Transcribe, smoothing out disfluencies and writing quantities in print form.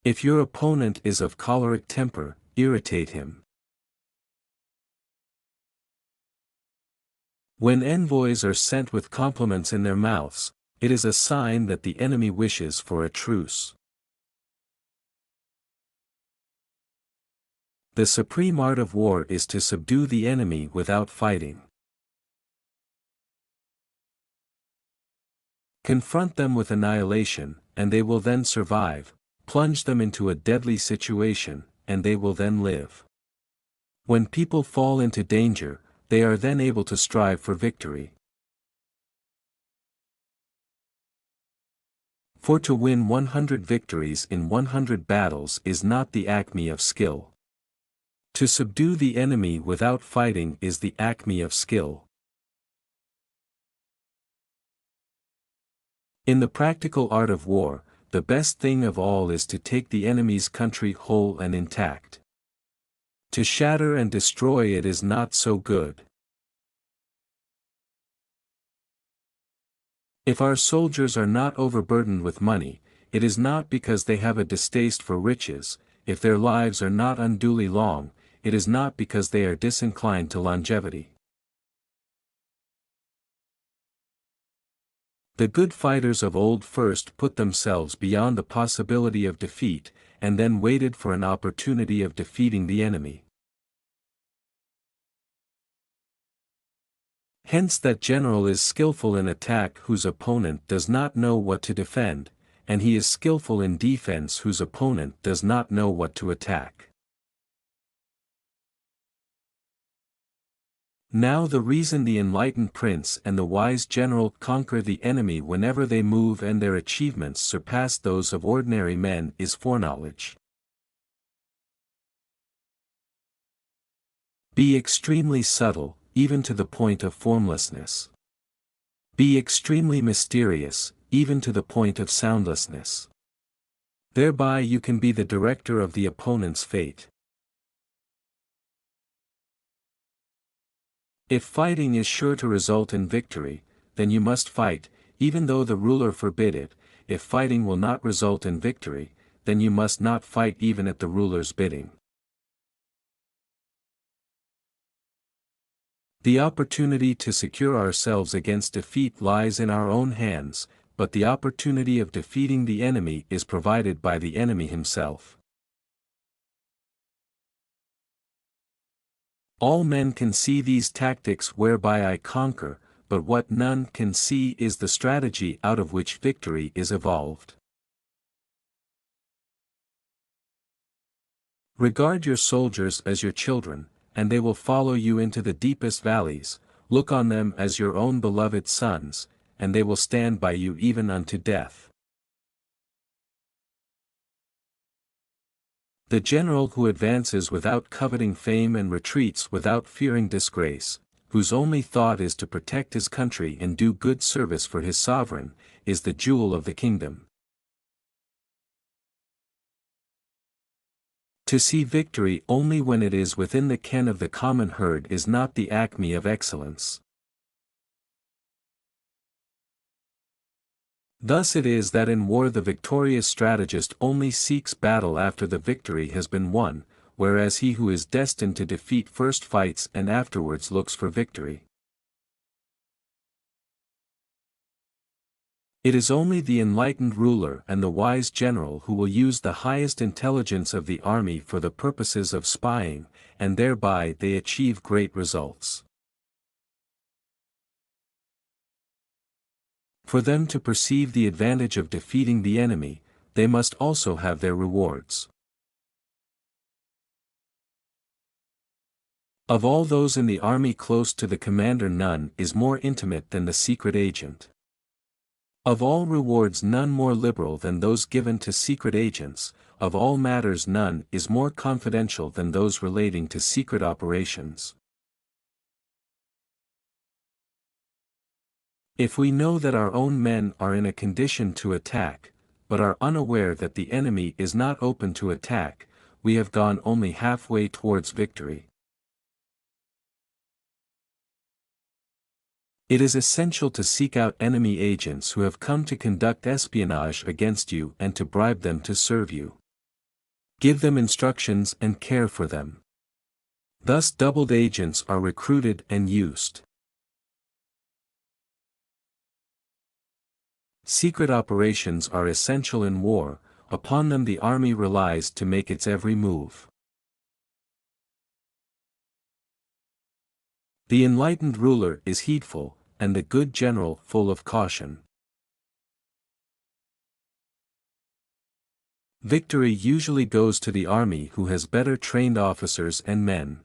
If your opponent is of choleric temper, irritate him. When envoys are sent with compliments in their mouths, it is a sign that the enemy wishes for a truce. The supreme art of war is to subdue the enemy without fighting. Confront them with annihilation, and they will then survive. Plunge them into a deadly situation, and they will then live. When people fall into danger, they are then able to strive for victory. For to win 100 victories in 100 battles is not the acme of skill. To subdue the enemy without fighting is the acme of skill. In the practical art of war, the best thing of all is to take the enemy's country whole and intact. To shatter and destroy it is not so good. If our soldiers are not overburdened with money, it is not because they have a distaste for riches. If their lives are not unduly long, it is not because they are disinclined to longevity. The good fighters of old first put themselves beyond the possibility of defeat, and then waited for an opportunity of defeating the enemy. Hence that general is skillful in attack whose opponent does not know what to defend, and he is skillful in defense whose opponent does not know what to attack. Now the reason the enlightened prince and the wise general conquer the enemy whenever they move and their achievements surpass those of ordinary men is foreknowledge. Be extremely subtle, even to the point of formlessness. Be extremely mysterious, even to the point of soundlessness. Thereby you can be the director of the opponent's fate. If fighting is sure to result in victory, then you must fight, even though the ruler forbid it. If fighting will not result in victory, then you must not fight even at the ruler's bidding. The opportunity to secure ourselves against defeat lies in our own hands, but the opportunity of defeating the enemy is provided by the enemy himself. All men can see these tactics whereby I conquer, but what none can see is the strategy out of which victory is evolved. Regard your soldiers as your children, and they will follow you into the deepest valleys. Look on them as your own beloved sons, and they will stand by you even unto death. The general who advances without coveting fame and retreats without fearing disgrace, whose only thought is to protect his country and do good service for his sovereign, is the jewel of the kingdom. To see victory only when it is within the ken of the common herd is not the acme of excellence. Thus it is that in war the victorious strategist only seeks battle after the victory has been won, whereas he who is destined to defeat first fights and afterwards looks for victory. It is only the enlightened ruler and the wise general who will use the highest intelligence of the army for the purposes of spying, and thereby they achieve great results. For them to perceive the advantage of defeating the enemy, they must also have their rewards. Of all those in the army close to the commander none is more intimate than the secret agent. Of all rewards none more liberal than those given to secret agents, of all matters none is more confidential than those relating to secret operations. If we know that our own men are in a condition to attack, but are unaware that the enemy is not open to attack, we have gone only halfway towards victory. It is essential to seek out enemy agents who have come to conduct espionage against you and to bribe them to serve you. Give them instructions and care for them. Thus doubled agents are recruited and used. Secret operations are essential in war, upon them the army relies to make its every move. The enlightened ruler is heedful, and the good general full of caution. Victory usually goes to the army who has better trained officers and men.